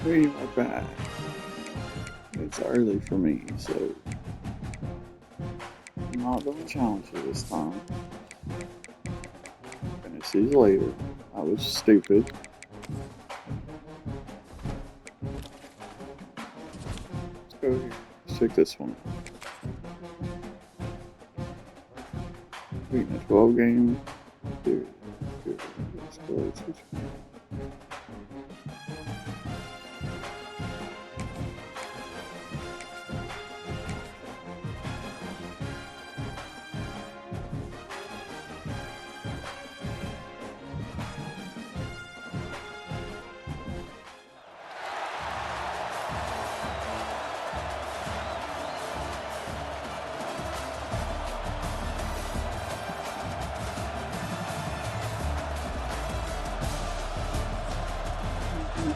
Way more back. It's early for me, so I'm not doing challenges this time. Finish these later. I was stupid. Let's go here. Let's check this one. Beating a 12 game. Dude, let's go. Let's switch.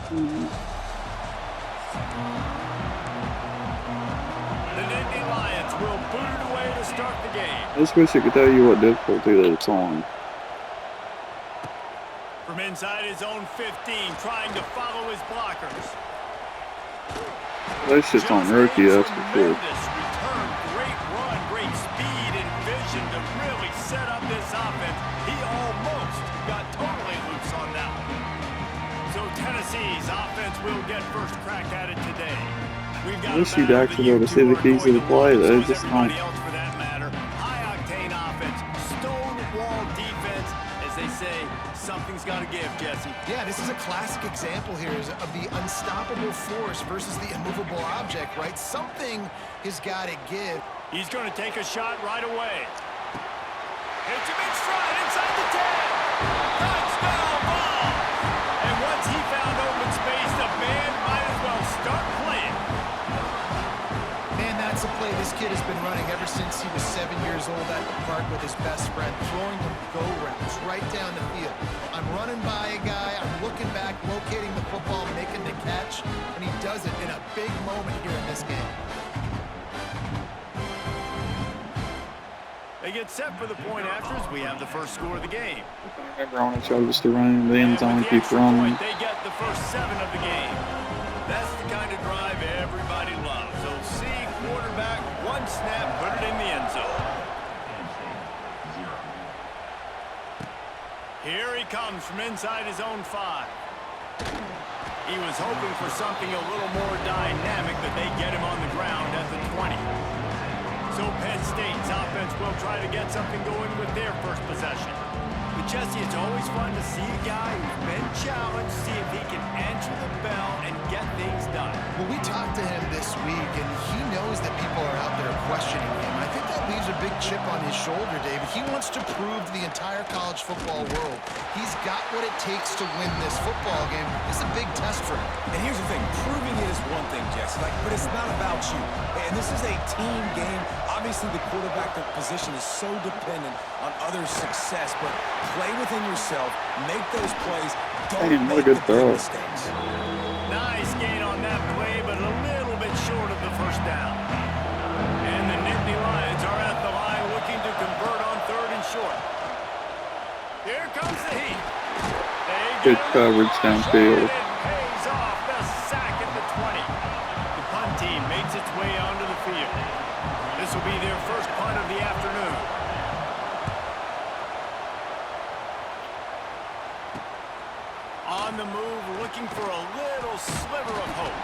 The Nittany Lions will boot it away to start the game. I just wish I could tell you what difficulty that it's on. From inside his own 15, trying to follow his blockers. That shit's on rookie, that's for sure. Return, great run, great speed and vision to really set up this offense. He almost got totally loose on that one. So Tennessee's offense will get first crack at it today. We've got I wish you'd actually be able to see the keys of the play, though. Just not. For that matter, high-octane offense, stonewall defense, as they say. Something's got to give, Jesse. Yeah, this is a classic example here of the unstoppable force versus the immovable object, right? Something has got to give. He's going to take a shot right away. Hits him in stride inside the 10. Touchdown ball. And once he found open space, the band might as well start playing. Man, that's a play this kid has been running ever since he was 7 years old at the park with his best friend, throwing them go-rounds right down the field. I'm running by a guy, I'm looking back, locating the football, making the catch, and he does it in a big moment here in this game. They get set for the point afters. We have the first score of the game. Remember, I want to show just to run in the end zone, keep running. They get the first 7 of the game. That's the kind of drive everybody loves. So see quarterback, one snap, put it in the end zone. Here he comes from inside his own 5. He was hoping for something a little more dynamic, but they get him on the ground at the 20. So Penn State's offense will try to get something going with their first possession. But Jesse, it's always fun to see a guy who's been challenged, see if he can answer the bell and get things done. Well, we talked to him this week, and he knows that people are out there questioning him. I think that leaves a big chip on his shoulder, David. He wants to prove to the entire college football world he's got what it takes to win this football game. It's a big test for him. And here's the thing, proving it is one thing, Jesse, but it's not about you. And this is a team game. Obviously, the quarterback position is so dependent on others' success, but play within yourself, make those plays, don't make the big mistakes. Nice gain on that play, but a little bit short of the first down. And the Nittany Lions are at the line looking to convert on 3rd and short. Here comes the heat. Good coverage downfield. It pays off the sack at the 20. The punt team makes its way onto the field. This will be their first punt of the afternoon. On the move, looking for a little sliver of hope.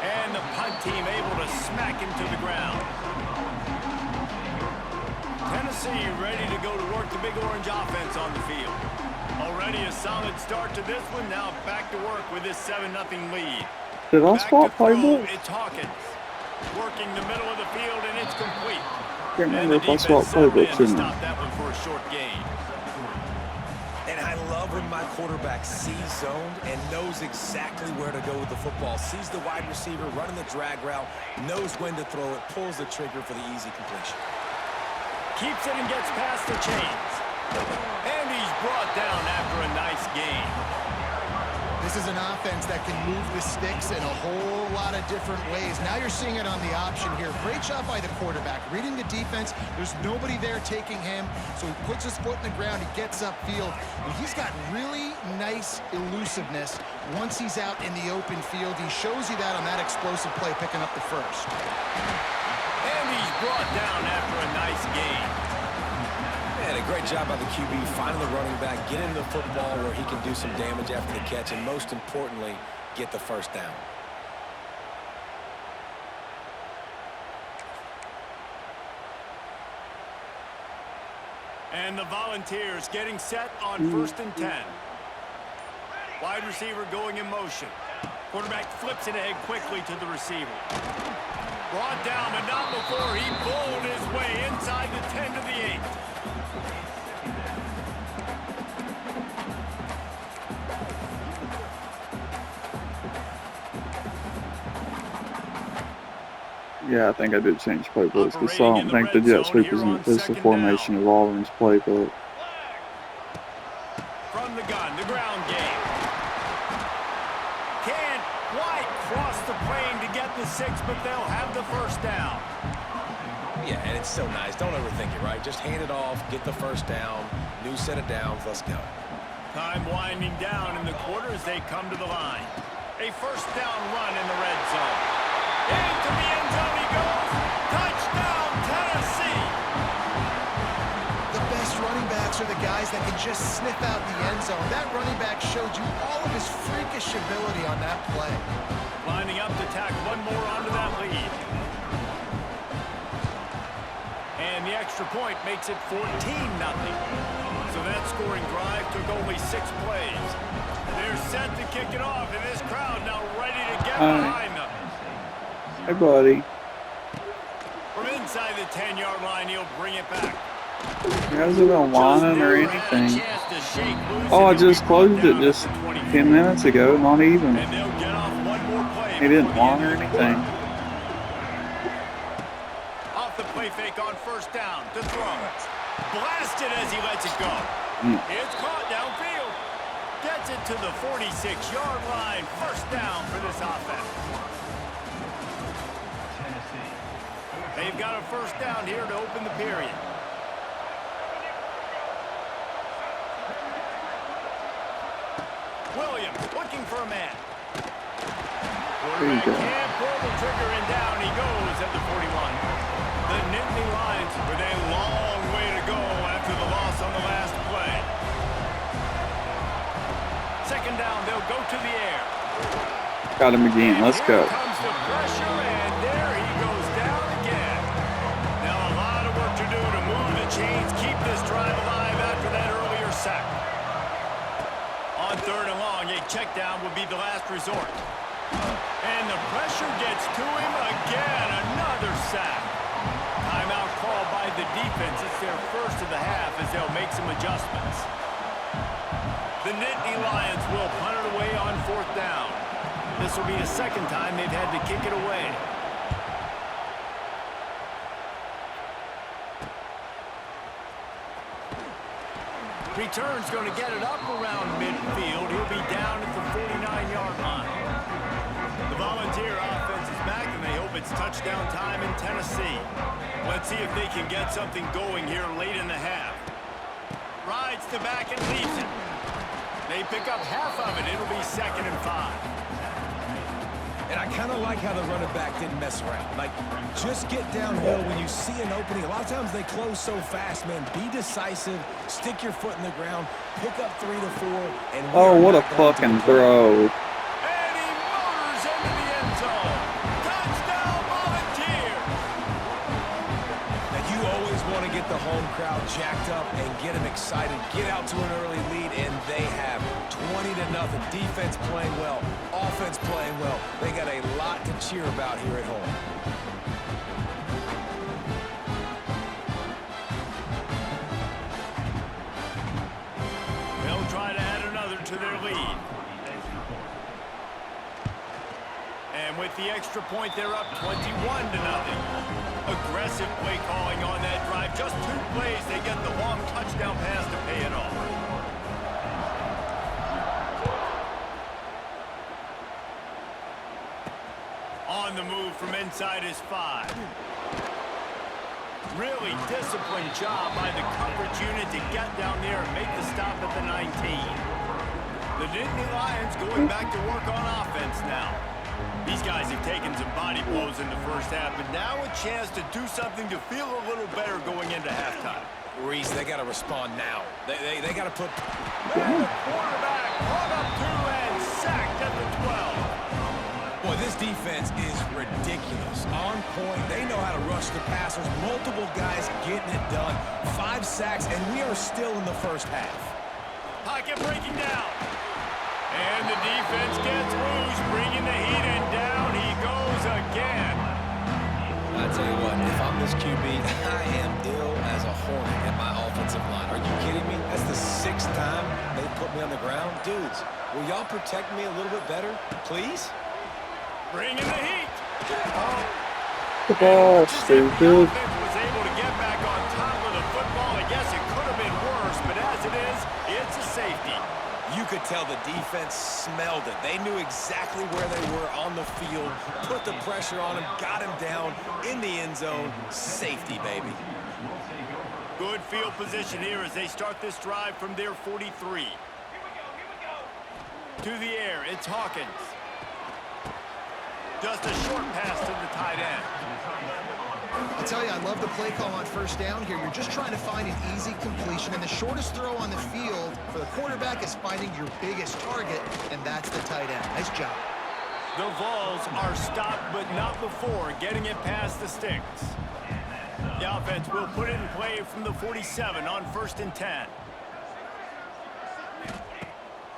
And the punt team able to smack him to the ground. Tennessee ready to go to work the Big Orange offense on the field. Already a solid start to this one. Now back to work with this 7-0 lead. Did I spot playbook? It's Hawkins. Working the middle of the field, and it's complete. Can't remember if I spot playbooks or not. Stop that one for a short gain. And I love when my quarterback sees zoned and knows exactly where to go with the football. Sees the wide receiver running the drag route, knows when to throw it, pulls the trigger for the easy completion. Keeps it and gets past the chains. And he's brought down after a nice gain. This This is an offense that can move the sticks in a whole lot of different ways. Now you're seeing it on the option here. Great job by the quarterback. Reading the defense, there's nobody there taking him, so he puts his foot in the ground, he gets upfield, and he's got really nice elusiveness once he's out in the open field. He shows you that on that explosive play, picking up the first. And he's brought down after a nice gain. And a great job by the QB, finding the running back, getting the football where he can do some damage after the catch, and most importantly, get the first down. And the Volunteers getting set on 1st and 10. Wide receiver going in motion. Quarterback flips it ahead quickly to the receiver. Brought down, but not before he bowled his way inside the 10 to the 8. Yeah, I think I did change playbooks because I don't think the jet sweep is the formation of Auburn's playbook. From the gun, the ground game. Can't quite cross the plane to get the 6, but they'll have the first down. Yeah, and it's so nice. Don't overthink it, right? Just hand it off, get the first down, new set of downs, let's go. Time winding down in the quarter as they come to the line. A first down run in the red zone. Into the end zone he goes. Touchdown, Tennessee. The best running backs are the guys that can just sniff out the end zone. That running back showed you all of his freakish ability on that play. Lining up to tack one more onto that lead. And the extra point makes it 14-0. So that scoring drive took only 6 plays. They're set to kick it off, and this crowd now ready to get behind them. Hey, buddy. From inside the 10-yard line, he'll bring it back. He hasn't been whining or anything. Oh, I just closed it just 10 minutes ago, not even. And they'll get off one more play. He didn't whine or anything. Off the play fake on first down to throw. Blasted as he lets it go. It's caught downfield. Gets it to the 46-yard line. First down for this offense. They've got a first down here to open the period. Williams looking for a man. Quarterback can't pull the trigger, and down he goes at the 41. The Nittany Lions with a long way to go after the loss on the last play. Second down, they'll go to the air. Got him again. Let's go. Here comes the pressure, and there he goes down again. Now a lot of work to do to move the chains, keep this drive alive after that earlier sack. On third and long, a check down would be the last resort. And the pressure gets to him again. Another sack. Timeout called by the defense. It's their first of the half as they'll make some adjustments. The Nittany Lions will punt it away on fourth down. This will be the second time they've had to kick it away. Return's going to get it up around midfield. He'll be down at the 49-yard line. The Volunteer offense is back, and they hope it's touchdown time in Tennessee. Let's see if they can get something going here late in the half. Rides the back and leaves it. They pick up half of it. It'll be 2nd and 5. And I kind of like how the running back didn't mess around. Like, just get downhill when you see an opening. A lot of times they close so fast, man. Be decisive. Stick your foot in the ground. Pick up 3 to 4. And oh, what a fucking throw. And he motors into the end zone. Touchdown, Volunteers. Now, you always want to get the home crowd jacked up and get them excited. Get out to an early lead, and they have 20-0. Defense playing well. Offense playing well. They got a lot to cheer about here at home. They'll try to add another to their lead. And with the extra point, they're up 21-0. Aggressive play calling on that drive. Just 2 plays, they get the long touchdown pass to pay it off. on the move from inside his 5. Really disciplined job by the coverage unit to get down there and make the stop at the 19. The Nittany Lions going back to work on offense now. These guys have taken some body blows in the first half, but now a chance to do something to feel a little better going into halftime. Reese, they got to respond now. They got to put... And the quarterback caught up to and sacked at the 12. Boy, this defense is ridiculous. On point, they know how to rush the passers. Multiple guys getting it done. 5 sacks, and we are still in the first half. Pocket breaking down. And the defense gets loose, bringing the heat, and down he goes again. I tell you what, if I'm this QB, I am ill as a hornet at my offensive line. Are you kidding me? That's the 6th time they put me on the ground. Dudes, will y'all protect me a little bit better, please? Bringing the heat. The ball, stupid. The offense was able to get back on top of the football. I guess it could have been worse, but as it is, it's a safety. You could tell the defense smelled it. They knew exactly where they were on the field, put the pressure on him, got him down in the end zone. Safety, baby. Good field position here as they start this drive from their 43. To the air, it's Hawkins. Just a short pass to the tight end. I'll tell you, I love the play call on first down here. You're just trying to find an easy completion, and the shortest throw on the field for the quarterback is finding your biggest target, and that's the tight end. Nice job. The Vols are stopped, but not before getting it past the sticks. The offense will put it in play from the 47 on 1st and 10.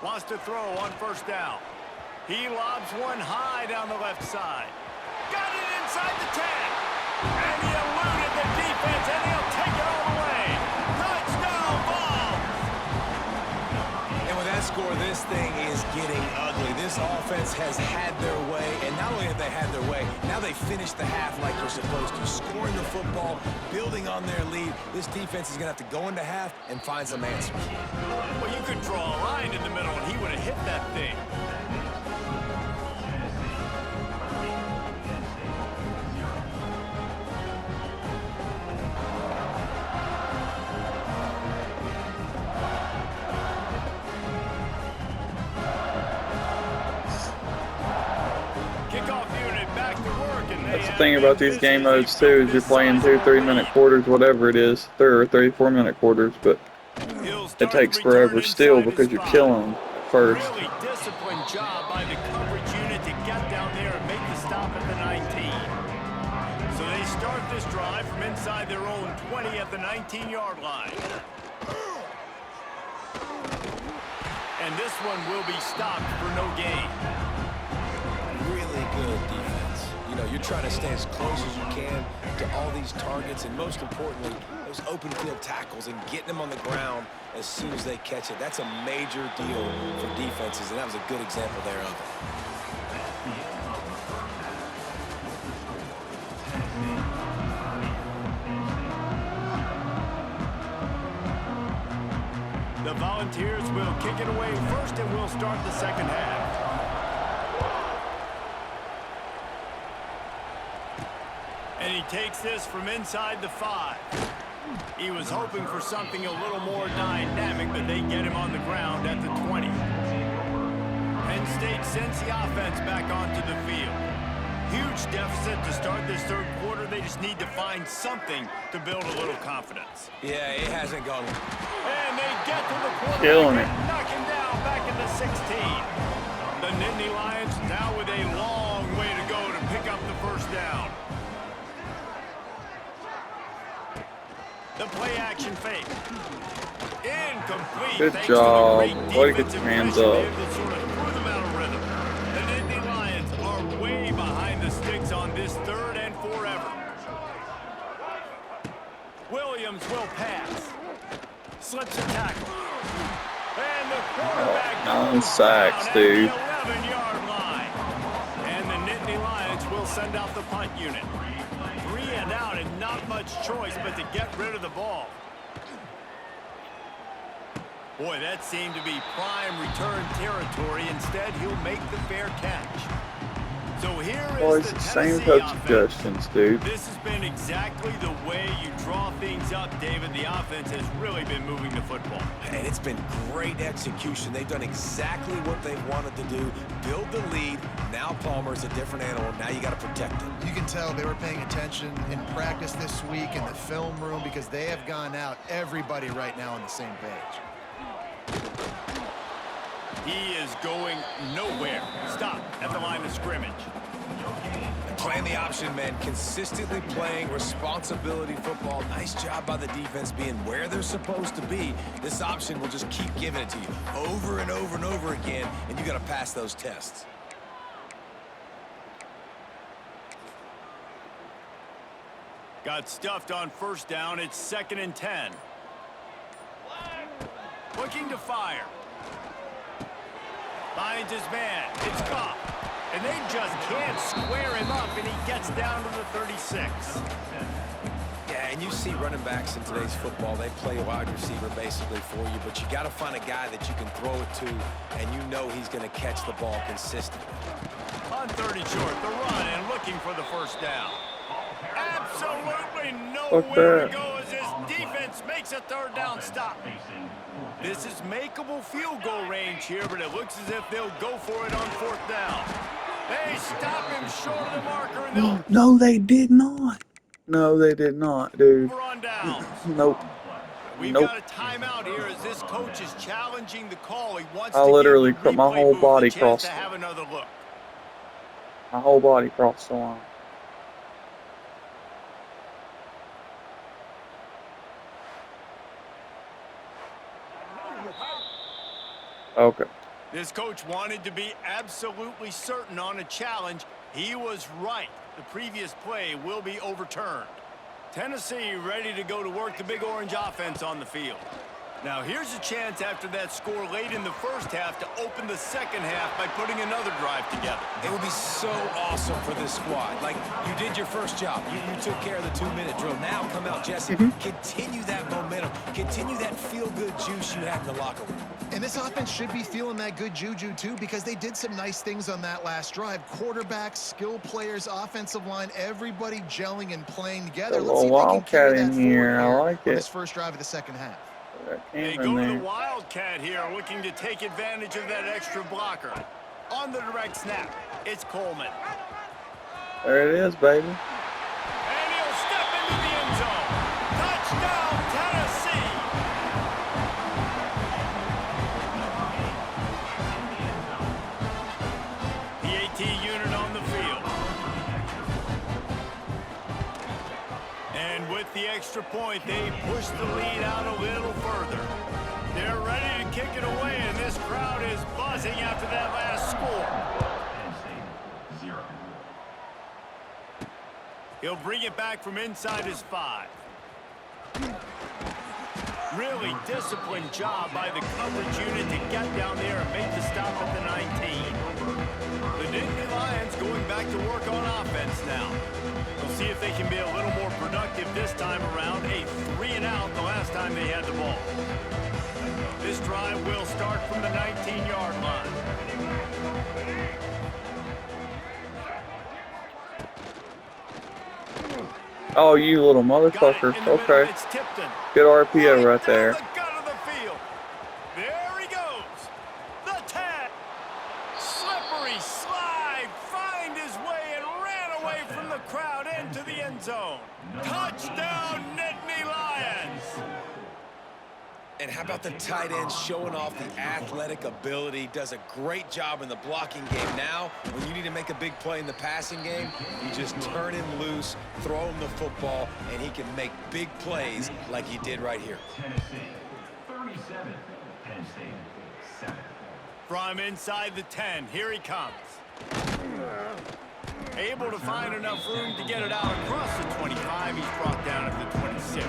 Wants to throw on first down. He lobs one high down the left side. Got it inside the 10. And he eluded the defense, and he'll take it all the way. Touchdown, Vols! And with that score, this thing is getting ugly. This offense has had their way, and not only have they had their way, now they finished the half like they're supposed to, scoring the football, building on their lead. This defense is going to have to go into half and find some answers. Well, you could draw a line in the middle, and he would have hit that thing. That's the thing about these game modes too, is you're playing 2 3-minute quarters, whatever it is, 34-minute quarters, but it takes forever still because you're killing them first. Really disciplined job by the coverage unit to get down there and make the stop at the 19. So they start this drive from inside their own 20 at the 19-yard line. And this one will be stopped for no gain. Really good defense. You know, you're trying to stay as close as you can to all these targets, and most importantly, those open field tackles and getting them on the ground as soon as they catch it. That's a major deal for defenses, and that was a good example there of it. The Volunteers will kick it away first, and we'll start the second half. And he takes this from inside the 5. He was hoping for something a little more dynamic, but they get him on the ground at the 20. Penn State sends the offense back onto the field. Huge deficit to start this third quarter. They just need to find something to build a little confidence. Yeah, it hasn't gone. And they get to the quarterback Killing it. and knock him down back at the 16. The Nittany Lions now with a long way to go to pick up the first down. The play action fake. Incomplete. Good Thanks job. To the great Way to get defensive your hands pressure up. there that sort of threw them out of rhythm. The Nittany Lions are way behind the sticks on this 3rd and forever. Williams will pass. Slips a tackle. And the quarterback Nine goes sacks, down at dude. the 11-yard line. And the Nittany Lions will send out the punt unit. 3 and out and not much choice but to get rid of the ball. Boy, that seemed to be prime return territory. Instead, he'll make the fair catch. So here Well, is it's the the same Tennessee coach offense. suggestions, dude. This has been exactly the way you draw things up, David. The offense has really been moving the football. And it's been great execution. They've done exactly what they wanted to do. Build the lead. Now Palmer's a different animal. Now you got to protect him. You can tell they were paying attention in practice this week in the film room because they have gone out, everybody right now on the same page. He is going nowhere. Stop at the line of scrimmage. Playing the option, man. Consistently playing responsibility football. Nice job by the defense being where they're supposed to be. This option will just keep giving it to you over and over and over again, and you got to pass those tests. Got stuffed on first down. It's 2nd and 10. Looking to fire. Finds his man. It's Goff. And they just can't square him up, and he gets down to the 36. Yeah, and you see running backs in today's football, they play wide receiver basically for you, but you got to find a guy that you can throw it to, and you know he's going to catch the ball consistently. On 30 short, the run, and looking for the first down. Absolutely nowhere to go as this defense makes a 3rd down stop. This is makeable field goal range here, but it looks as if they'll go for it on 4th down. They stop him short of the marker, and they'll No, they did not. No, they did not, dude. over on downs. Nope. We've Nope. got a timeout here as this coach is challenging the call. He wants I to literally give the put my replay whole booth body a chance crossed to it. have another look. My whole body crossed the line. Okay. This coach wanted to be absolutely certain on a challenge. He was right. The previous play will be overturned. Tennessee ready to go to work the Big Orange offense on the field. Now here's a chance after that score late in the first half to open the second half by putting another drive together. It would be so awesome for this squad. Like, you did your first job. You took care of the 2-minute drill. Now come out, Jesse. Continue that momentum. Continue that feel-good juice you had in the locker room. And this offense should be feeling that good juju, too, because they did some nice things on that last drive. Quarterbacks, skill players, offensive line, everybody gelling and playing together. A Let's see if little they can carry wildcat that in here. forward I here like on it. this first drive of the second half. They Cam go in to the there. Wildcat here, looking to take advantage of that extra blocker. On the direct snap, it's Coleman. There it is, baby. And he'll step into the end zone. Touchdown, Tennessee! PAT unit on the field. And with the extra point, they push the lead out a little further. They're ready to kick it away, and this crowd is buzzing after that last score. He'll bring it back from inside his 5. Really disciplined job by the coverage unit to get down there and make the stop at the 19. The Nittany Lions going back to work on offense now. We'll see if they can be a little more productive this time around. A 3-and-out the last time they had the ball. This drive will start from the 19-yard line. Oh, you little Got it motherfucker. in the middle. Okay. It's Tipton. Good RPO right down there. the gut of the field. There he goes. The 10. Slippery slide. Find his way and ran away from the crowd into the end zone. Touchdown, Nittany Lions. And how about the tight end showing off the athletic ability? Does a great job in the blocking game. Now, when you need to make a big play in the passing game, you just turn him loose, throw him the football, and he can make big plays like he did right here. Tennessee, 37. Penn State, 7. From inside the 10, here he comes. Able to find enough room to get it out across the 25. He's brought down at the 26.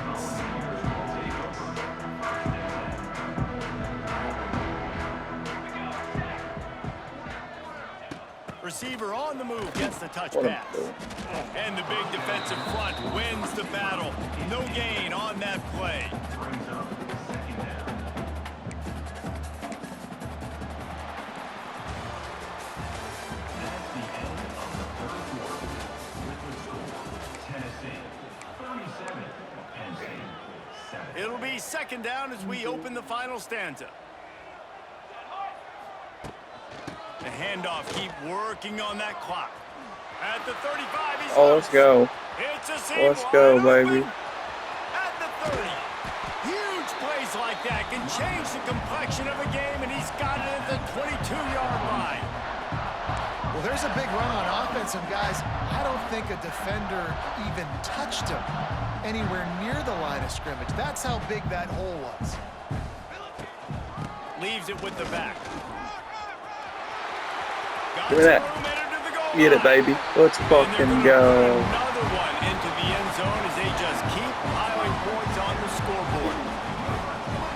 Receiver on the move gets the touch pass. And the big defensive front wins the battle. No gain on that play. Brings up 2nd down. That's the end of the be second down as we open the final stanza. The handoff, keep working on that clock. At the 35, he's Oh, let's go. It's a seam Let's go, wide baby. open. At the 30. Huge plays like that can change the complexion of a game, and he's got it at the 22-yard line. Well, there's a big run on offense, and guys, I don't think a defender even touched him anywhere near the line of scrimmage. That's how big that hole was. Leaves it with the back. Look at that. Get it, baby. Let's fucking go. Another one into the end zone as they just keep piling points on the scoreboard.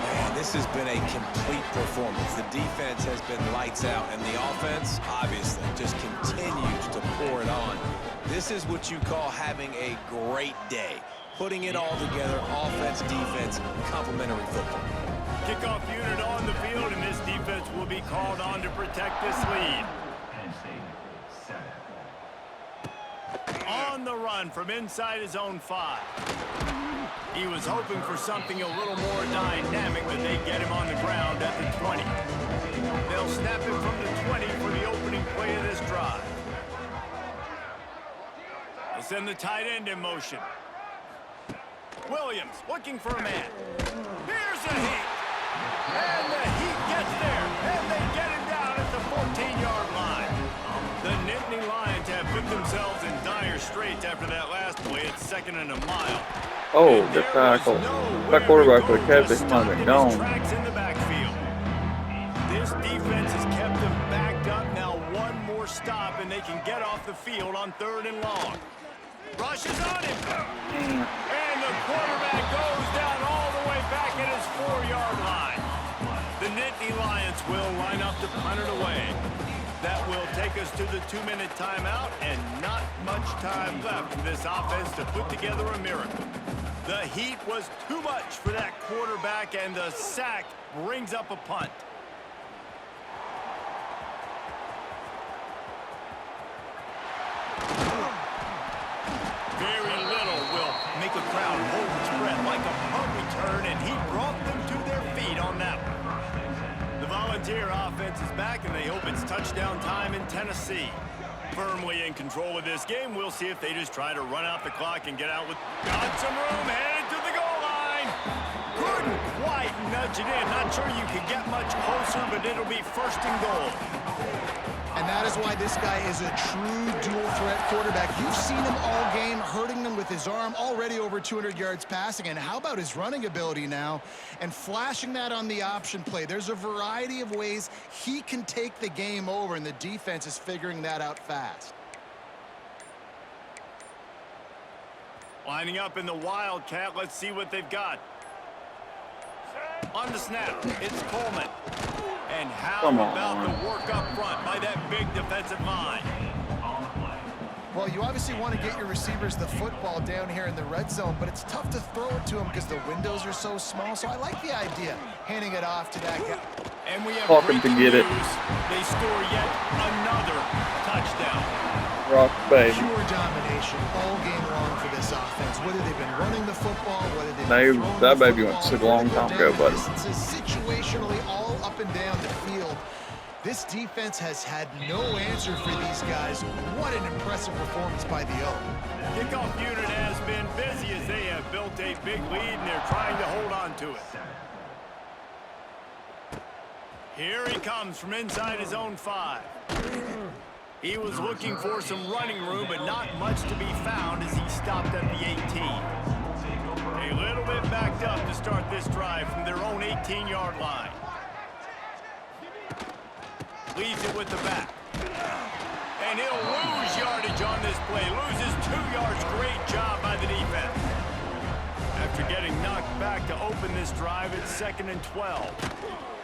Man, this has been a complete performance. The defense has been lights out, and the offense, obviously, just continues to pour it on. This is what you call having a great day. Putting it all together, offense, defense, complementary football. Kickoff unit on the field, and this defense will be called on to protect this lead. Penn State, 7. On the run from inside his own 5. He was hoping for something a little more dynamic, but they get him on the ground at the 20. They'll snap him from the 20 for the opening play of this drive. They'll send the tight end in motion. Williams looking for a man. Here's a hit. And the Heat gets there. And they get him down at the 14-yard line. The Nittany Lions have put themselves in dire straits after that last play. It's 2nd and a mile. Oh, good tackle. That quarterback would have kept it. He might have been gone. Tracks in the backfield. This defense has kept them backed up. Now one more stop, and they can get off the field on 3rd and long. Rushes on him. And the quarterback goes down all the way back at his 4-yard line. The Nittany Lions will line up to punt it away. That will take us to the 2-minute timeout, and not much time left for this offense to put together a miracle. The heat was too much for that quarterback, and the sack brings up a punt. Very little will make a crowd hold its breath like a punt return, and he brought them to their feet on that one. The Volunteer offense is back, and they hope it's touchdown time in Tennessee. Firmly in control of this game. We'll see if they just try to run out the clock and get out with... Got some room, headed to the goal line. Couldn't quite nudge it in. Not sure you could get much closer, but it'll be 1st and goal. And that is why this guy is a true dual-threat quarterback. You've seen him all game, hurting them with his arm, already over 200 yards passing. And how about his running ability now? And flashing that on the option play. There's a variety of ways he can take the game over, and the defense is figuring that out fast. Lining up in the Wildcat. Let's see what they've got. On the snap, it's Coleman. And how about the work up front by that big defensive line? Well, you obviously want to get your receivers the football down here in the red zone, but it's tough to throw it to them because the windows are so small. So I like the idea, handing it off to that guy. And we have Hawkins to get it. They score yet another touchdown. Rock, baby. Pure domination all game long for this offense. Whether they've been running the football, whether they've been throwing That the baby football, went to a long time ago, buddy. distances, situationally all up and down the field. This defense has had no answer for these guys. What an impressive performance by the Oak. Kickoff unit has been busy as they have built a big lead, and they're trying to hold on to it. Here he comes from inside his own 5. He was looking for some running room, but not much to be found as he stopped at the 18. A little bit backed up to start this drive from their own 18-yard line. Leaves it with the back. And he'll lose yardage on this play. Loses 2 yards. Great job by the defense. After getting knocked back to open this drive, it's 2nd and 12.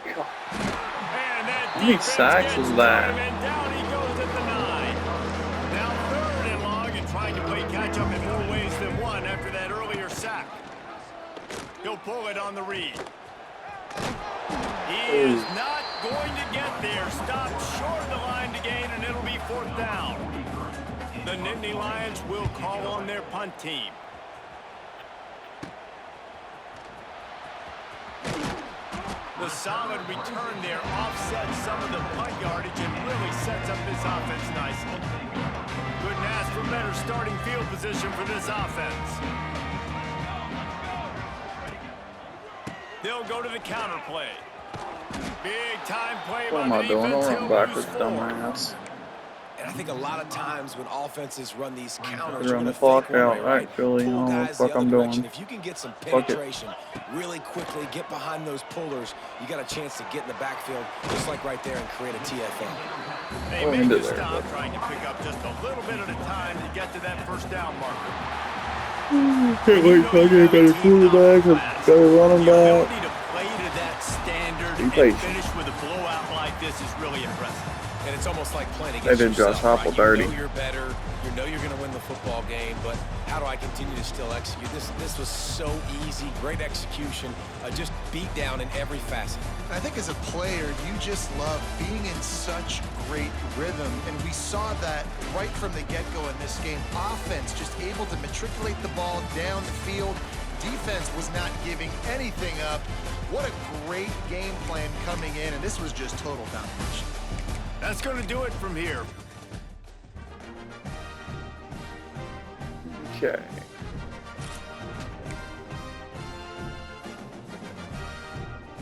And that How many sacks is that? And down he goes at the 9. Now 3rd and long, and trying to play catch up in more ways than one after that earlier sack. He'll pull it on the read. He is not going to get there. Stopped short of the line to gain, and it'll be 4th down. The Nittany Lions will call on their punt team. the solid return there offsets some of the punt yardage and really sets up this offense nicely. Couldn't ask for better starting field position for this offense. They'll go to the counter play. Big time play What am by I the doing? defense. I He'll went backwards, lose 4. dumbass. And I think a lot of times when offenses run these counters, Run you're the going to clock fake one out, way, right? actually. I Pull don't know what the guys the fuck other I'm direction. doing. If you can get some Fuck it. penetration really quickly, get behind those pullers, you got a chance to get in the backfield, just like right there, and create a TFL. They Oh, make into a there, stop, but- trying to pick up just a little bit at a time to get to that first down marker. Can't wait till I get a better quarterback, a better running The back. ability to play to that standard Be and patient. finish with a blowout like this is really impressive. And it's almost like playing They against did Josh yourself, Heupel right? dirty. You know you're better. You know you're going to win the football game, but how do I continue to still execute? This was so easy. Great execution. Just beat down in every facet. I think as a player, you just love being in such great rhythm, and we saw that right from the get-go in this game. Offense just able to matriculate the ball down the field. Defense was not giving anything up. What a great game plan coming in, and this was just total domination. That's going to do it from here. Okay.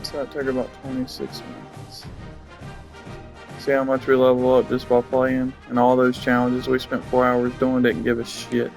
So that took about 26 minutes. See how much we level up just by playing? And all those challenges we spent 4 hours doing didn't give a shit.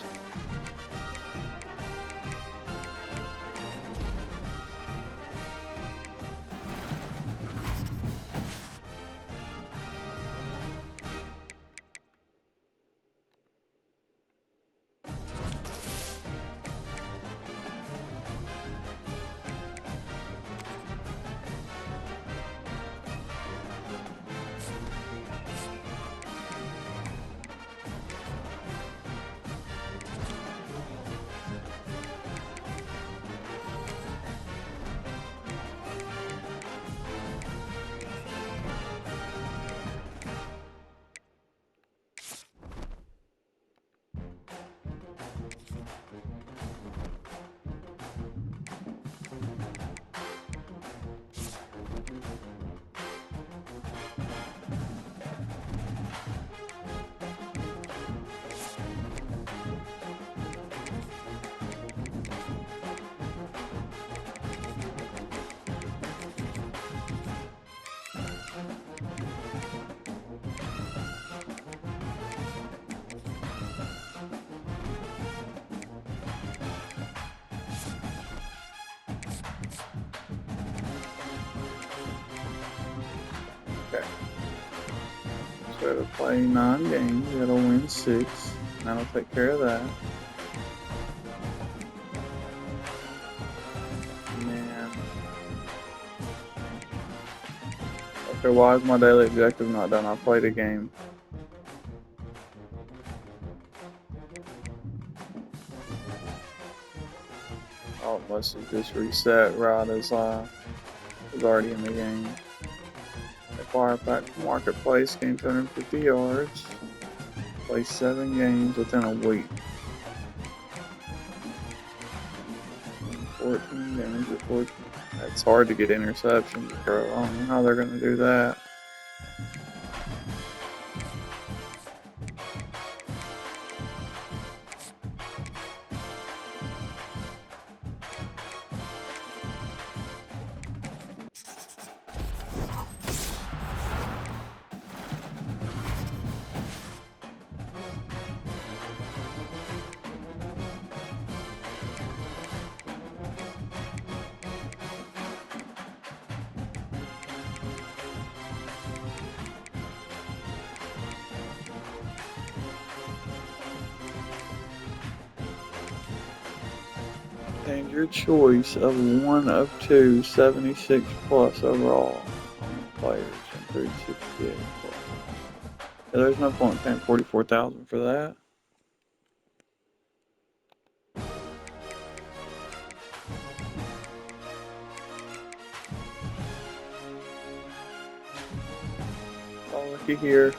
Okay. So to play 9 games, it'll win 6. That'll take care of that. And then, okay, why is my daily objective not done? I played a game. Oh, it must have just reset right as I was already in the game. Acquire pack from Marketplace, gain 250 yards. Play 7 games within a week. 14 games at 14. That's hard to get interceptions, bro. I don't know how they're going to do that. And your choice of one of 2 76 plus overall players and 368 plus. Yeah, there's no point in paying 44,000 for that. All looky here.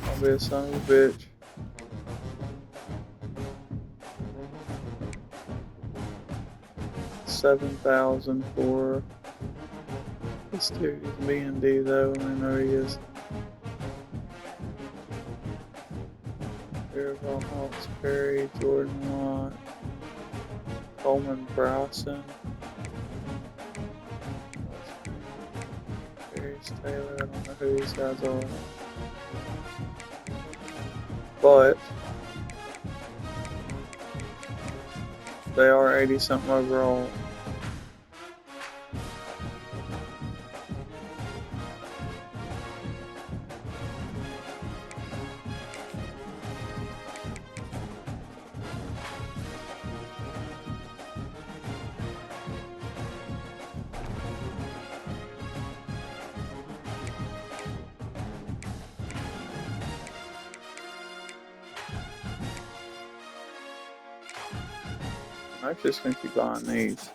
I'll be a son of a bitch. $7,000 for this dude. He's B&D though. I know he is. Mirabal Hawkesbury, Jordan Watt, Coleman Bryson, Darius Taylor. I don't know who these guys are, but they are 80-something overall. I'm just gonna keep buying these.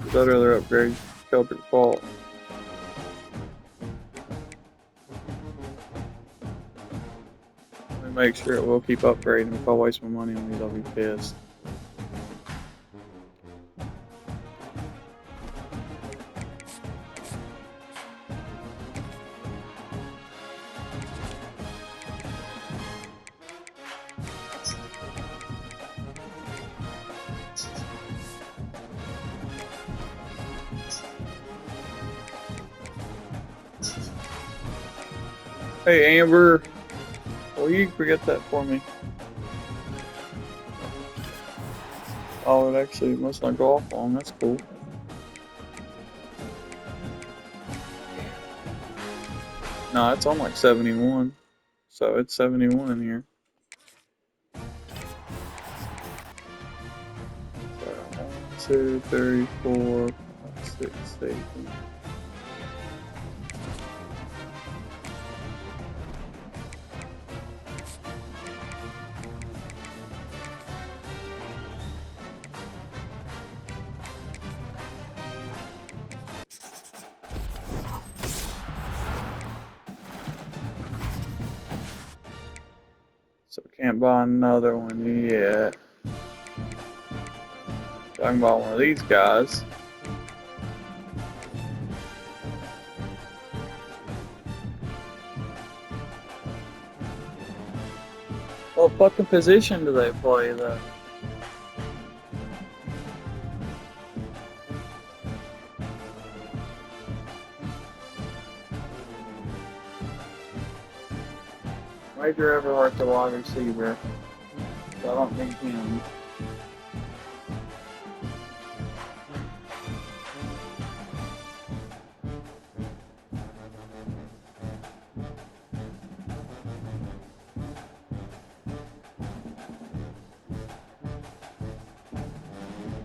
I'd rather upgrade Keldrick Fault. Let me make sure it will keep upgrading. If I waste my money on these, I'll be pissed. Hey Amber, will you forget that for me? Oh, it actually must not go off long. That's cool. No, it's on like 71. So it's 71 in here. So 1, 2, 3, 4, 5, 6, 7. So can't buy another one yet. So I can buy one of these guys. What fucking position do they play though? Major Everhart's a wide receiver, so I don't need him.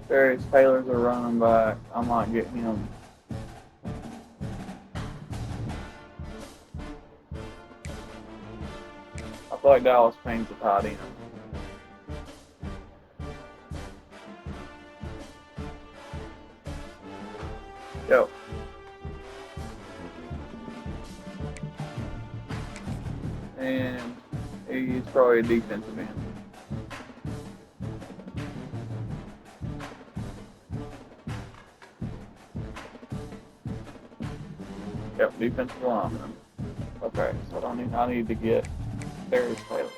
Darius Taylor's a running back. I might get him. I feel like Dallas Payne's a tight end. Yo. And he's probably a defensive end. Yep, defensive lineman. Okay, so I need to get Darius Taylor.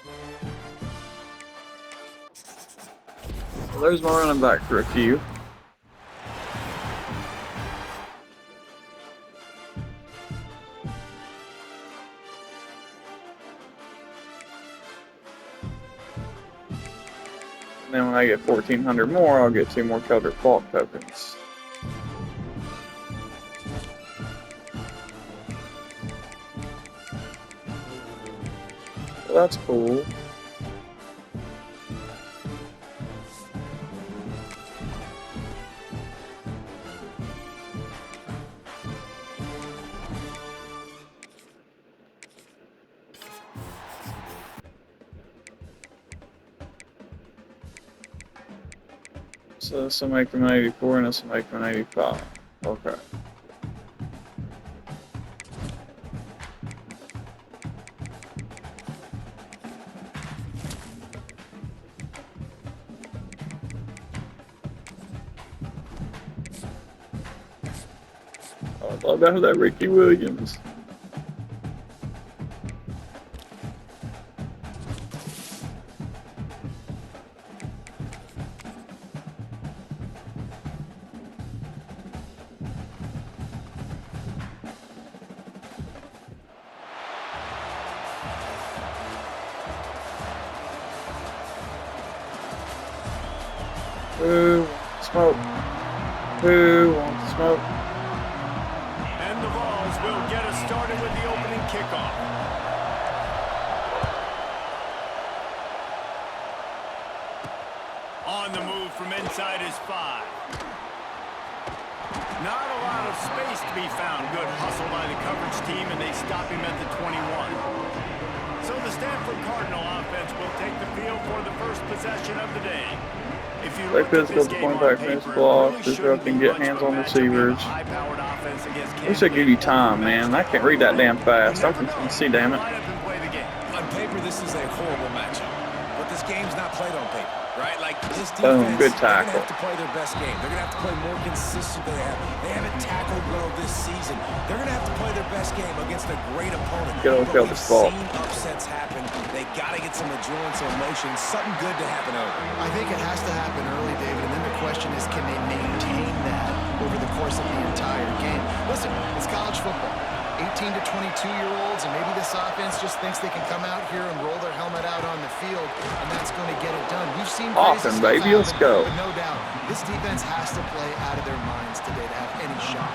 So there's my running back for a few. And then when I get 1,400 more, I'll get 2 more Keldrick Fault tokens. So that's cool. So this will make them 84 and this will make them 85. Okay. love that Ricky Williams. Who wants smoke? Who wants smoke? And the Vols will get us started with the opening kickoff. On the move from inside his 5. Not a lot of space to be found. Good hustle by the coverage team, and they stop him at the 21. So the Stanford Cardinal offense will take the field for the first possession of the day. If you look at this game on paper, block, disrupting, get hands on receivers. At least they give you time, man. I can't read that damn fast. I can see, damn it. On paper, this is a horrible matchup, but this game's not played on paper, right? Like this Boom, defense, good they're gonna tackle. have to play their best game. They're gonna have to play more consistent than they have. They haven't tackled well this season. They're gonna have to play their best game against a great opponent. Go But kill we've this ball. seen upsets happen. They gotta get some adrenaline, some emotion, something good to happen over. I think it has to happen early, David, and then the question is, can they maintain that over the course of the entire game? Listen, it's college football. 18 to 22-year-olds, and maybe this offense just thinks they can come out here and roll their helmet out on the field, and that's going to get it done. We've seen crazy Awesome, stuff baby. Let's happen, go. but no doubt, this defense has to play out of their minds today to have any shot.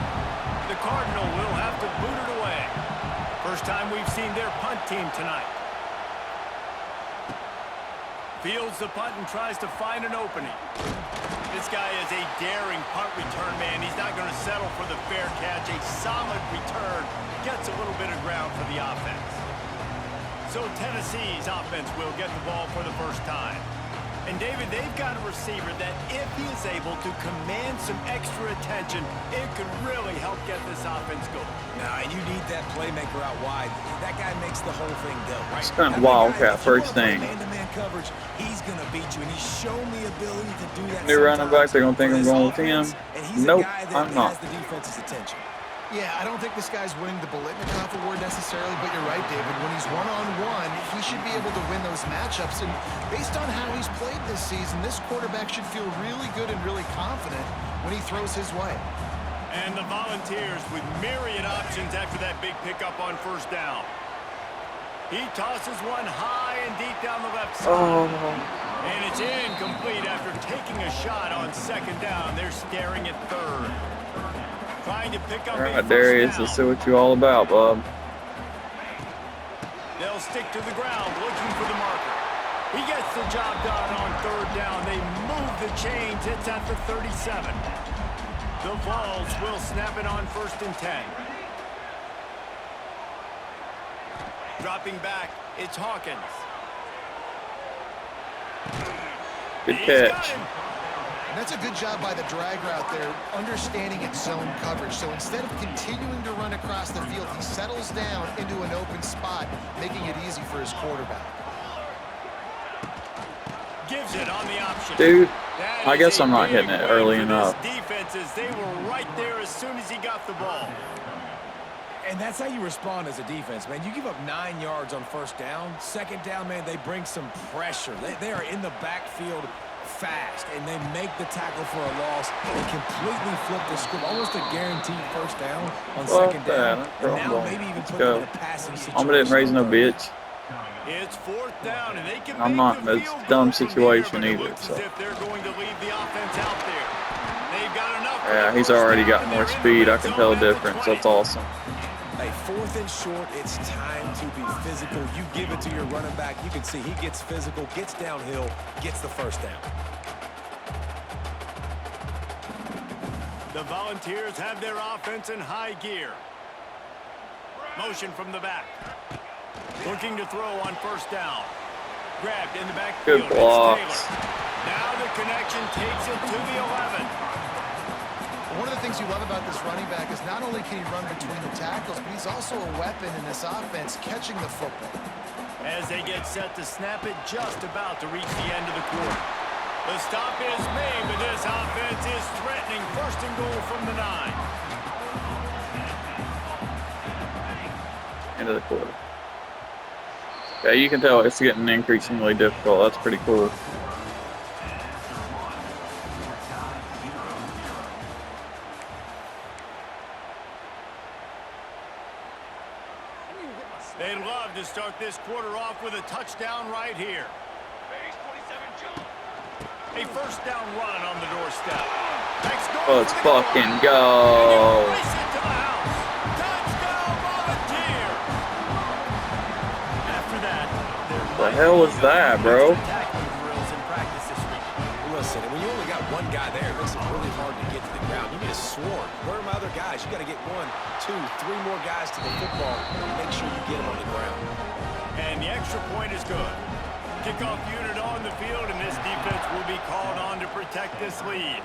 The Cardinal will have to boot it away. First time we've seen their punt team tonight. Fields the punt and tries to find an opening. This guy is a daring punt return man. He's not going to settle for the fair catch. A solid return gets a little bit of ground for the offense. So Tennessee's offense will get the ball for the first time. And David, they've got a receiver that if he is able to command some extra attention, it could really help get this offense going. Nah, and you need that playmaker out wide. That guy makes the whole thing go, right? It's kind of Now, that wildcat guy, if you first wanna play thing. Man-to-man coverage, he's going to beat you, and he's shown the ability to do that. New running back, they're gonna think sometimes I'm going for with this him. offense, and he's a Nope, guy that I'm has not. the defense's attention. Yeah, I don't think this guy's winning the Biletnikoff award necessarily, but you're right, David. When he's one-on-one, he should be able to win those matchups. And based on how he's played this season, this quarterback should feel really good and really confident when he throws his way. And the Volunteers with myriad options after that big pickup on first down. He tosses one high and deep down the left side. Oh, And it's incomplete after taking a shot on second down. They're staring at third. Trying to pick up all a right, first Darius. down. Let's see what you all about, bub. They'll stick to the ground looking for the marker. He gets the job done on third down. They move the chains. It's at the 37. The Vols will snap it on 1st and 10. Dropping back, it's Hawkins. Good He's got catch. him. And that's a good job by the drag route there, understanding its zone coverage. So instead of continuing to run across the field, he settles down into an open spot, making it easy for his quarterback. Gives it on the option. Dude, That I is guess a I'm not big hitting it win early for enough. This defenses, they were right there as soon as he got the ball. And that's how you respond as a defense, man. You give up 9 yards on first down. Second down, man, they bring some pressure. They are in the backfield fast, and they make the tackle for a loss. They completely flip the script, almost a guaranteed first down on second down. And now maybe even put them in a passing situation. I didn't raise no bitch. It's 4th down, and they can I'm make not the in a field dumb goal from situation there, but it either, looks so. as if they're going to leave the offense out there. They've got enough for Yeah, the he's first already down, got and more they're in the speed. I red can zone tell at the the difference. 20. That's awesome. Hey, 4th and short, it's time to be physical. You give it to your running back. You can see he gets physical, gets downhill, gets the first down. The Volunteers have their offense in high gear. Motion from the back. Looking to throw on first down. Grabbed in the backfield. Good blocks. It's Taylor. Now the connection takes it to the 11. One of the things you love about this running back is not only can he run between the tackles, but he's also a weapon in this offense, catching the football. As they get set to snap it, just about to reach the end of the quarter. The stop is made, but this offense is threatening. 1st and goal from the 9. End of the quarter. Yeah, you can tell it's getting increasingly difficult. That's pretty cool. They'd love to start this quarter off with a touchdown right here. A first down run on the doorstep. Let's fucking go. After that, the hell was that, bro? Listen, when you only got one guy there, it makes it really hard to get to the ground. You need a swarm. Where are my other guys? You got to get 1, 2, 3 more guys to the football and make sure you get them on the ground. And the extra point is good. Kickoff unit on the field, and this defense will be called on to protect this lead.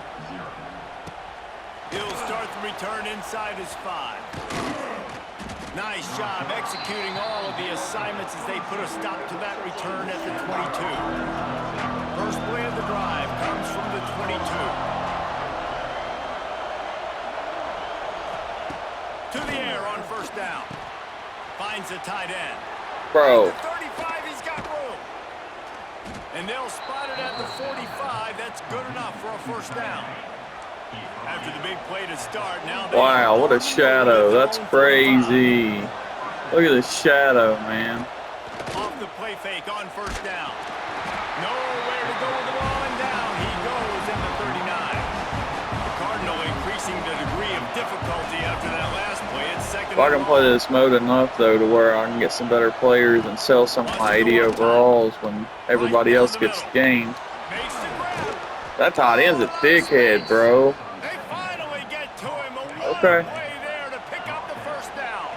He'll start the return inside his 5. Nice job executing all of the assignments as they put a stop to that return at the 22. First play of the drive comes from the 22. To the air on first down. Finds a tight end. Bro. At the 35, he's got room. And they'll spot it at the 45. That's good enough for a first down. After the big play to start, now wow, what a shadow. That's crazy. Look at this shadow, man. Off the play fake on first down. Nowhere to go with the ball, and down he goes in the 39. The Cardinal increasing the degree of difficulty after that last play. It's second. If I can play this mode enough, though, to where I can get some better players and sell some of my 80 overalls when everybody else gets the game. Makes the grab. That tight end's a dickhead, bro. They finally get to him. Okay. Play there to pick up the first down.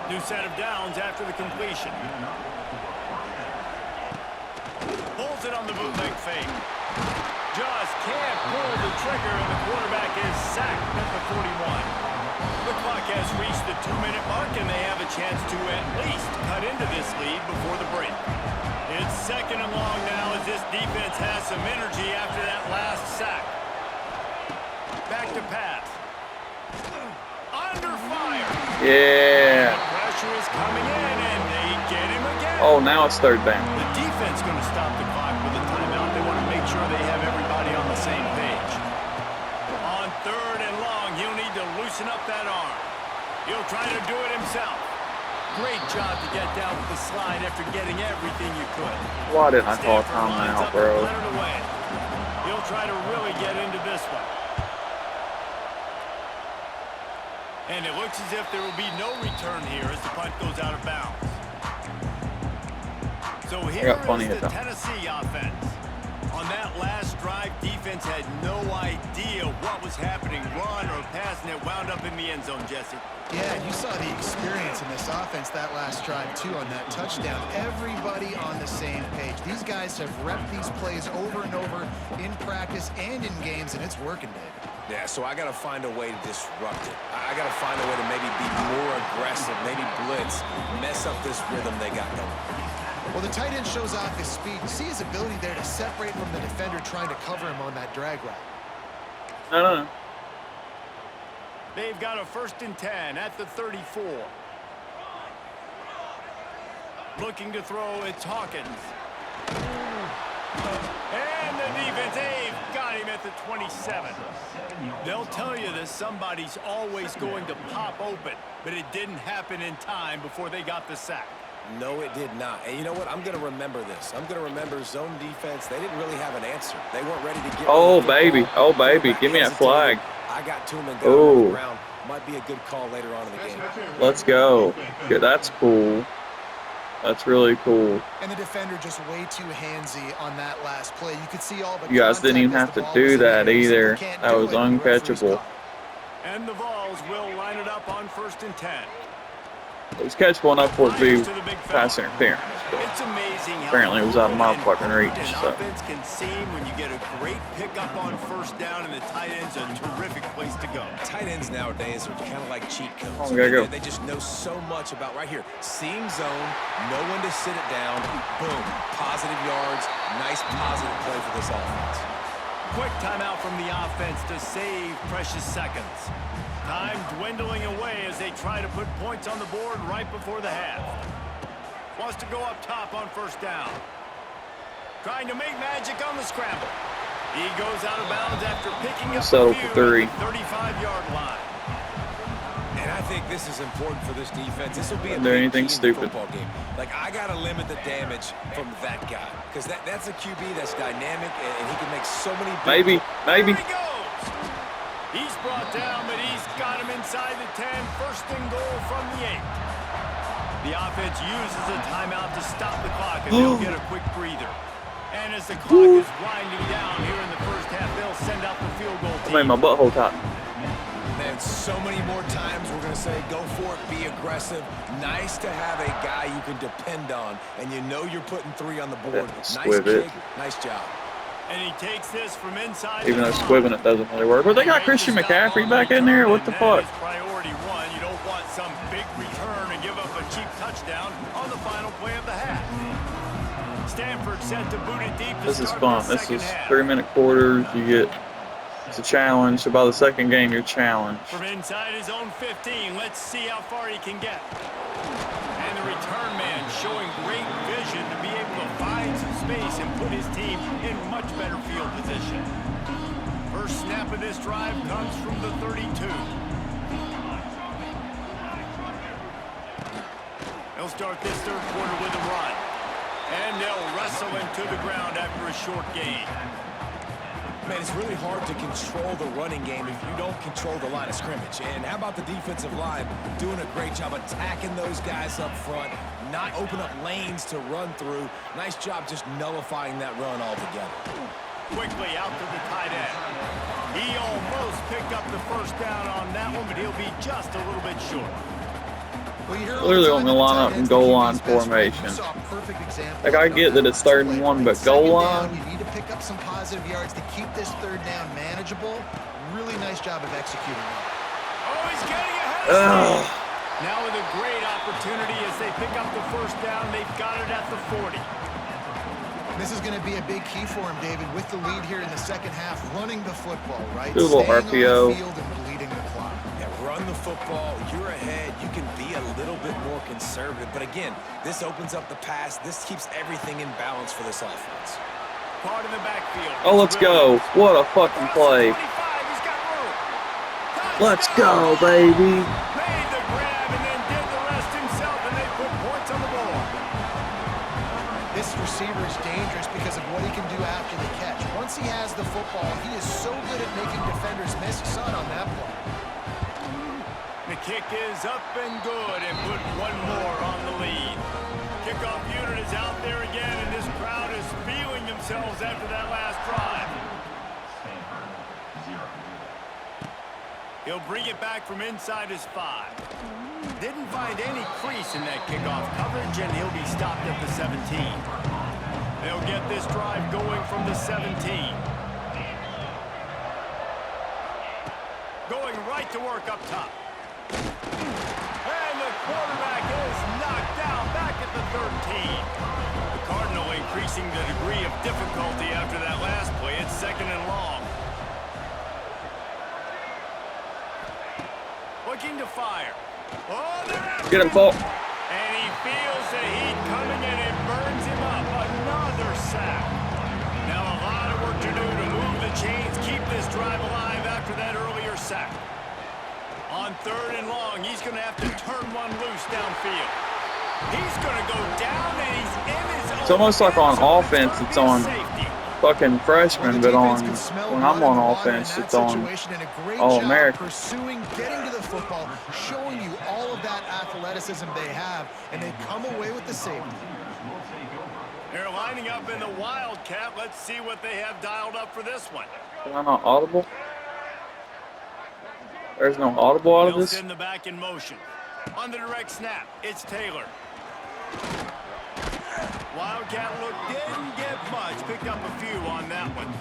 New set of downs after the completion. Pulls it on the bootleg fake. Just can't pull the trigger, and the quarterback is sacked at the 41. The clock has reached the 2-minute mark, and they have a chance to at least cut into this lead before the break. It's second and long now as this defense has some energy after that last sack. Back to pass. Under fire. Yeah. The pressure is coming in, and they get him again. Oh, now it's third down. The defense going to stop the clock with a timeout. They want to make sure they have everybody on the same page. On third and long, he'll need to loosen up that arm. He'll try to do it himself. Great job to get down with the slide after getting everything you could. Why didn't I call Stanford lines timeout, up bro? and let it away. He'll try to really get into this one. And it looks as if there will be no return here as the punt goes out of bounds. So here got plenty is of the time. Tennessee offense. On that last drive, defense had no idea what was happening, run or pass, and it wound up in the end zone, Jesse. Yeah, you saw the experience in this offense that last drive, too, on that touchdown. Everybody on the same page. These guys have repped these plays over and over in practice and in games, and it's working, David. Yeah, so I got to find a way to disrupt it. I got to find a way to maybe be more aggressive, maybe blitz, mess up this rhythm they got going. Well, the tight end shows off his speed. You see his ability there to separate from the defender trying to cover him on that drag route. No. They've got a 1st and 10 at the 34. Looking to throw, it's Hawkins. And the defense, they've got him at the 27. They'll tell you that somebody's always going to pop open, but it didn't happen in time before they got the sack. No, it did not. And you know what? I'm going to remember this. I'm going to remember zone defense. They didn't really have an answer. They weren't ready to get. Oh, baby. Oh, baby. Give me that flag. I got to him and got him on the ground. Might be a good call later on in the game. Let's go. Yeah, that's cool. That's really cool. And the defender just way too handsy on that last play. You could see all the You guys didn't even have to do that either. That was uncatchable. And the Vols will line it up on 1st and 10. This catch one up would be pass interference, but It's amazing how apparently it was out of my fucking reach, an so. offense can seem when you get a great pickup on 1st down, and the tight end's a terrific place to go. Tight ends nowadays are kind of like cheat codes. Oh, we gotta go. They just know so much about right here. Seam zone, know when to sit it down, boom, positive yards, nice positive play for this offense. Quick timeout from the offense to save precious seconds. Time dwindling away as they try to put points on the board right before the half. Wants to go up top on first down. Trying to make magic on the scramble. He goes out of bounds after picking up Settle a for few three. at the 35-yard line. And I think this is important for this defense. This will be a Don't do big anything key in the stupid. football game. Like, I got to limit the damage from that guy. Because that's a QB that's dynamic, and he can make so many big Maybe. There he goes. He's brought down, but he's got him inside the 10. First and goal from the 8. The offense uses a timeout to stop the clock, and they'll get a quick breather. And as the clock is winding down here in the first half, they'll send out the field goal I team. made my butthole top. Man, so many more times we're going to say, go for it, be aggressive. Nice to have a guy you can depend on, and you know you're putting 3 on the board. Yeah, Nice squib kick, it. nice job. And he takes this from inside. Even the though 5. squibbing it doesn't really work. But they got Christian McCaffrey back in there. What the fuck? Priority 1. You don't want some big return and give up a cheap touchdown on the final play of the half. Stanford set to boot it deep to This is start fun. the This second is half. 3-minute quarters. You get, it's a challenge. So by the second game, you're challenged. From inside his own 15, let's see how far he can get. And the return man showing great vision to be able to find some space and put his team in much better field position. First snap of this drive comes from the 32. They'll start this third quarter with a run. And they'll wrestle him to the ground after a short gain. Man, it's really hard to control the running game if you don't control the line of scrimmage. And how about the defensive line doing a great job attacking those guys up front, not open up lanes to run through. Nice job just nullifying that run altogether. Quickly out to the tight end. He almost picked up the first down on that one, but he'll be just a little bit short. Well, you hear all Clearly the want time to that line tight up in end's goal the line QB's best friend. formation. You saw a perfect example Like, I of get that it's that 3rd and play. 1, but Second goal down, line? You need to pick up some positive yards to keep this third down manageable. Really nice job of executing that. Oh, he's getting ahead of steam. Now with a great opportunity as they pick up the first down, they've got it at the 40. This is going to be a big key for him, David, with the lead here in the second half, running the football, right? Do a little Staying RPO. on the field and bleeding the clock. Yeah, run the football. You're ahead. You can be a little bit more conservative. But again, this opens up the pass. This keeps everything in balance for this offense. Caught in the backfield. Oh, let's go. What a fucking play. 25, he's got room. Let's go, baby. Made the grab and then did the rest himself, and they put points on the board. This receiver is dangerous because of what he can do after the catch. Once he has the football, he is so good at making defenders miss. You saw it on that play. The kick is up and good and put one more on the lead. Kickoff unit is out there again, and this crowd is feeling themselves after that last drive. Stanford, 0. He'll bring it back from inside his 5. Didn't find any crease in that kickoff coverage, and he'll be stopped at the 17. They'll get this drive going from the 17. Going right to work up top. And the quarterback is knocked down back at the 13. The Cardinal increasing the degree of difficulty after that last play. It's 2nd and long. Looking to fire. Oh, they're after Get him, Paul. And he feels the heat coming and it burns him up. Another sack. Now a lot of work to do to move the chains, keep this drive alive after that earlier sack. On 3rd and long, he's going to have to turn one loose downfield. He's going to go down and he's in his own. It's almost like on offense, it's on safety. fucking freshman, but on when I'm on offense, it's on All-American. Pursuing, getting to the football, showing you all of that athleticism they have, and they come away with the safety. They're lining up in the Wildcat. Let's see what they have dialed up for this one. Am I not audible? There's no audible out of They'll this? send the back in motion. On the direct snap, it's Taylor. Wildcat look didn't get much. Picked up a few on that one.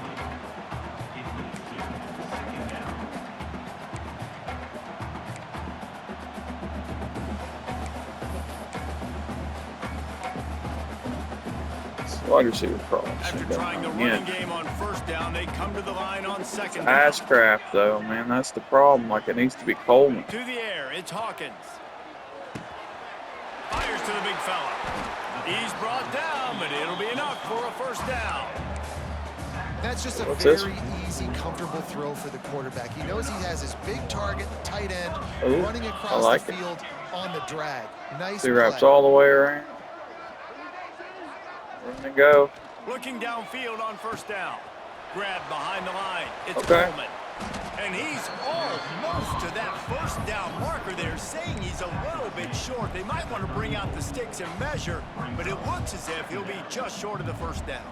Wide receiver cross. After trying the running game on first down, they come to the line on second down. Ass craft, though, man. That's the problem. Like, it needs to be Coleman. To the air, it's Hawkins. Fires to the big fella. He's brought down, but it'll be enough for a first down. That's just a What's very this? easy, comfortable throw for the quarterback. He knows he has his big target, the tight end, Ooh, running I across like the it. field on the drag. Nice Two wraps play. all the way around. Run and go. Looking downfield on first down. Grabbed behind the line. It's Okay. Coleman. And he's almost to that first down marker there, saying he's a little bit short. They might want to bring out the sticks and measure, but it looks as if he'll be just short of the first down.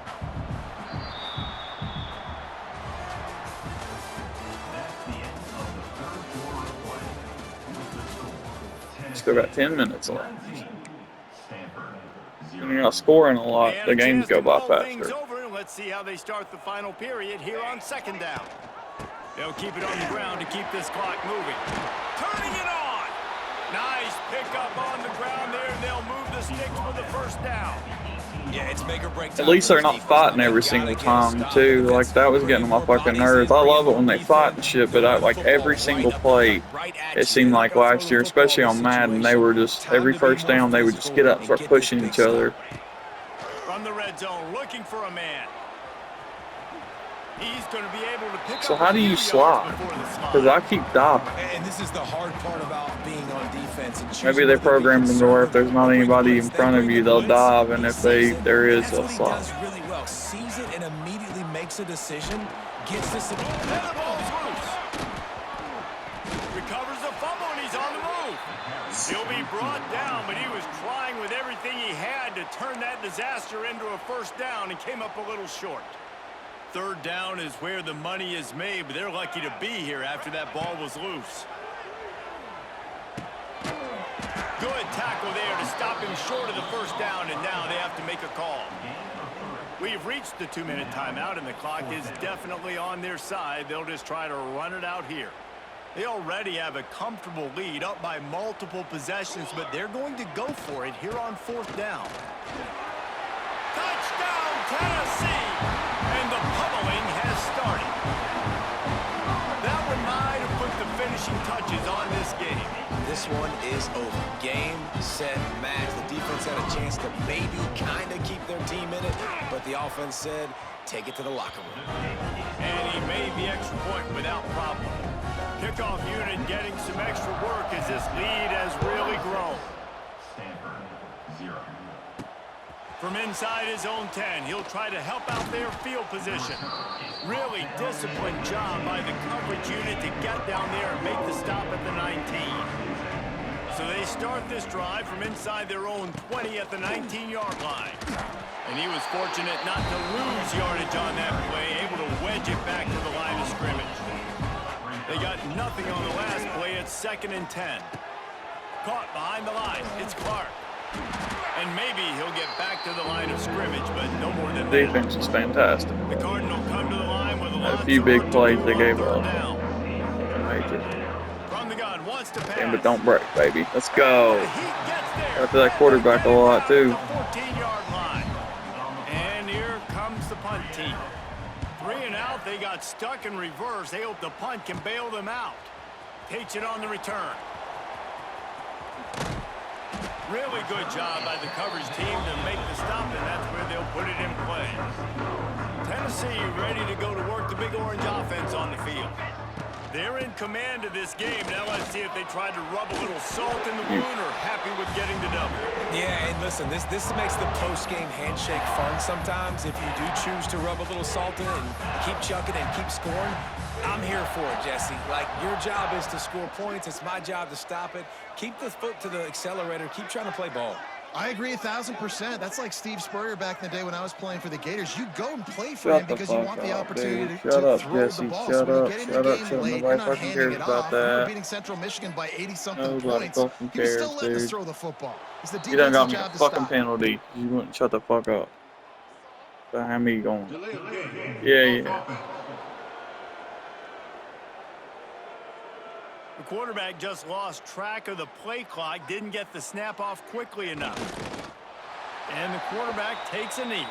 That's the end of the third quarter of play. The score, Still got 10 minutes left. 17. Stanford, When 0. you're not scoring a lot, And the a games chance go to by mull things faster. over, and let's see how they start the final period here on second down. They'll keep it on the ground to keep this clock moving. Turning it on. Nice pickup on the ground there, and they'll move the sticks for the first down. Yeah, it's make or break At time least for they're this not defense. fighting They every gotta single get a time, stop too. defense. Like, that was getting on my Bring more fucking bodies nerves. in, I bring love it more when they defense. fight and shit, but like every single play, it seemed like last year, especially on Madden, they were just, every first down, they would just get up and start pushing each other. From the red zone, looking for a man. He's going to be able to pick So up how a do few you yards slide? before the slide. Because I keep diving. And this is the hard part about being on defense. And choosing Maybe they whether to be programmed them to where if there's not conservative or anybody bring in blitz. front of They you, bring they'll the dive, blitz, and he if sees it, there and is that's a what he slide. does really well. Sees it and immediately makes a decision. Gets this. And the ball's loose. Recovers the fumble, and he's on the move. He'll be brought down, but he was trying with everything he had to turn that disaster into a first down and came up a little short. Third down is where the money is made, but they're lucky to be here after that ball was loose. Good tackle there to stop him short of the first down, and now they have to make a call. We've reached the 2-minute timeout, and the clock is definitely on their side. They'll just try to run it out here. They already have a comfortable lead, up by multiple possessions, but they're going to go for it here on fourth down. Touchdown, Tennessee! And the pummeling has started. That one might have put the finishing touches on this game. This one is over. Game, set, match. The defense had a chance to maybe kind of keep their team in it, but the offense said, take it to the locker room. And he made the extra point without problem. Kickoff unit getting some extra work as this lead has really grown. Stanford, 0. From inside his own 10, he'll try to help out their field position. Really disciplined job by the coverage unit to get down there and make the stop at the 19. So they start this drive from inside their own 20 at the 19-yard line. And he was fortunate not to lose yardage on that play, able to wedge it back to the line of scrimmage. They got nothing on the last play. It's 2nd and 10. Caught behind the line. It's Clark. And maybe he'll get back to the line of scrimmage, but no more than that. Defense is fantastic. The Cardinal come to the line with A few big plays they gave up. Down. Major. From the gun, wants to pass. Damn, but don't break, baby. Let's go. He gets there. After that quarterback a lot, too. The 14-yard line. And here comes the punt team. 3 and out, they got stuck in reverse. They hope the punt can bail them out. Takes it on the return. Really good job by the coverage team to make the stop, and that's where they'll put it in play. Tennessee ready to go to work the Big Orange offense on the field. They're in command of this game. Now let's see if they tried to rub a little salt in the wound or happy with getting the double. Yeah, and listen, this makes the post-game handshake fun sometimes. If you do choose to rub a little salt in and keep chucking and keep scoring, I'm here for it, Jesse. Like, your job is to score points. It's my job to stop it. Keep the foot to the accelerator. Keep trying to play ball. I agree 1,000%. That's like Steve Spurrier back in the day when I was playing for the Gators. You go and play for him because you want the opportunity to throw the ball. So when you get in the game late, you're not handing it off. We were beating Central Michigan by 80-something points. He was still letting us throw the football. It's the You done got defensive me a job to fucking stop. penalty. You wouldn't shut the fuck up. Behind me going. Yeah. The quarterback just lost track of the play clock, didn't get the snap off quickly enough. And the quarterback takes a knee.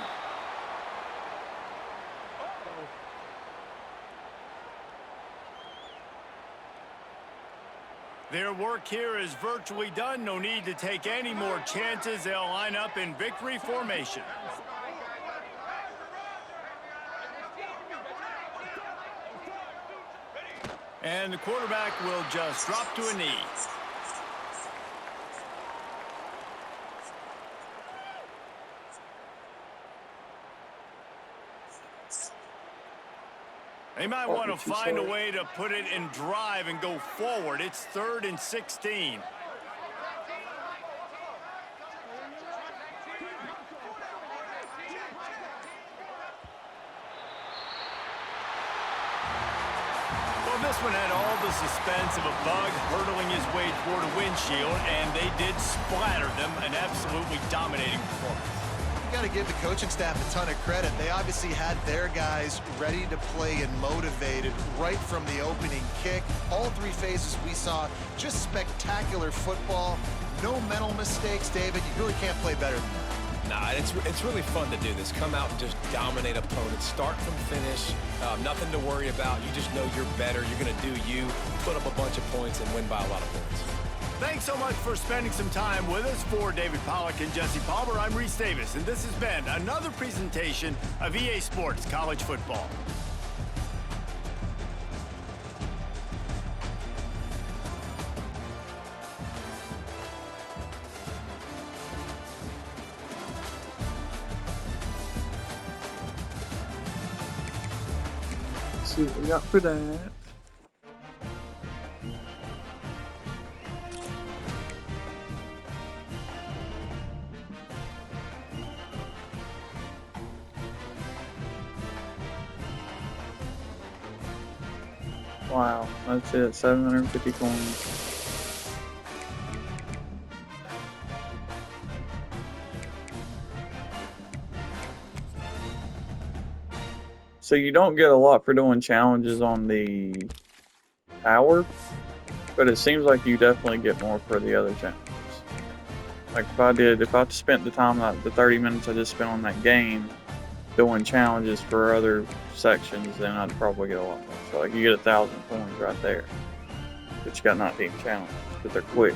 Their work here is virtually done. No need to take any more chances. They'll line up in victory formation. And the quarterback will just drop to a knee. They might want to find a way to put it in drive and go forward. It's 3rd and 16. Well, this one had all the suspense of a bug hurtling his way toward a windshield, and they did splatter them. An absolutely dominating performance. Got to give the coaching staff a ton of credit. They obviously had their guys ready to play and motivated right from the opening kick. All 3 phases we saw, just spectacular football. No mental mistakes, David. You really can't play better than that. Nah, it's really fun to do this. Come out and just dominate opponents. Start from finish. Nothing to worry about. You just know you're better. You're going to do you, put up a bunch of points, and win by a lot of points. Thanks so much for spending some time with us. For David Pollack and Jesse Palmer, I'm Reese Davis, and this has been another presentation of EA Sports College Football. Let's see what we got for that. Wow, that's it, 750 coins. So you don't get a lot for doing challenges on the tower, but it seems like you definitely get more for the other challenges. Like if I spent the time, the 30 minutes I just spent on that game, doing challenges for other sections, then I'd probably get a lot more. So like you get 1,000 coins right there, but you got 19 challenges, but they're quick.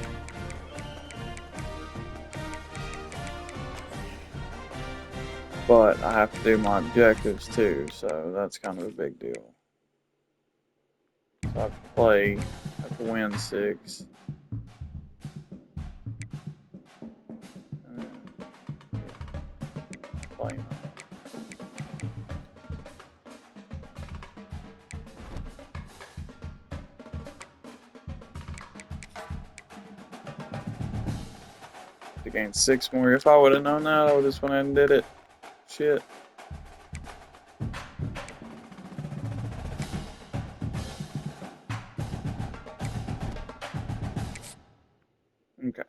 But I have to do my objectives too, so that's kind of a big deal. So I have to play, I have to win 6. Play. To gain 6 more. If I would have known that, I would have just went ahead and did it. Shit. Okay.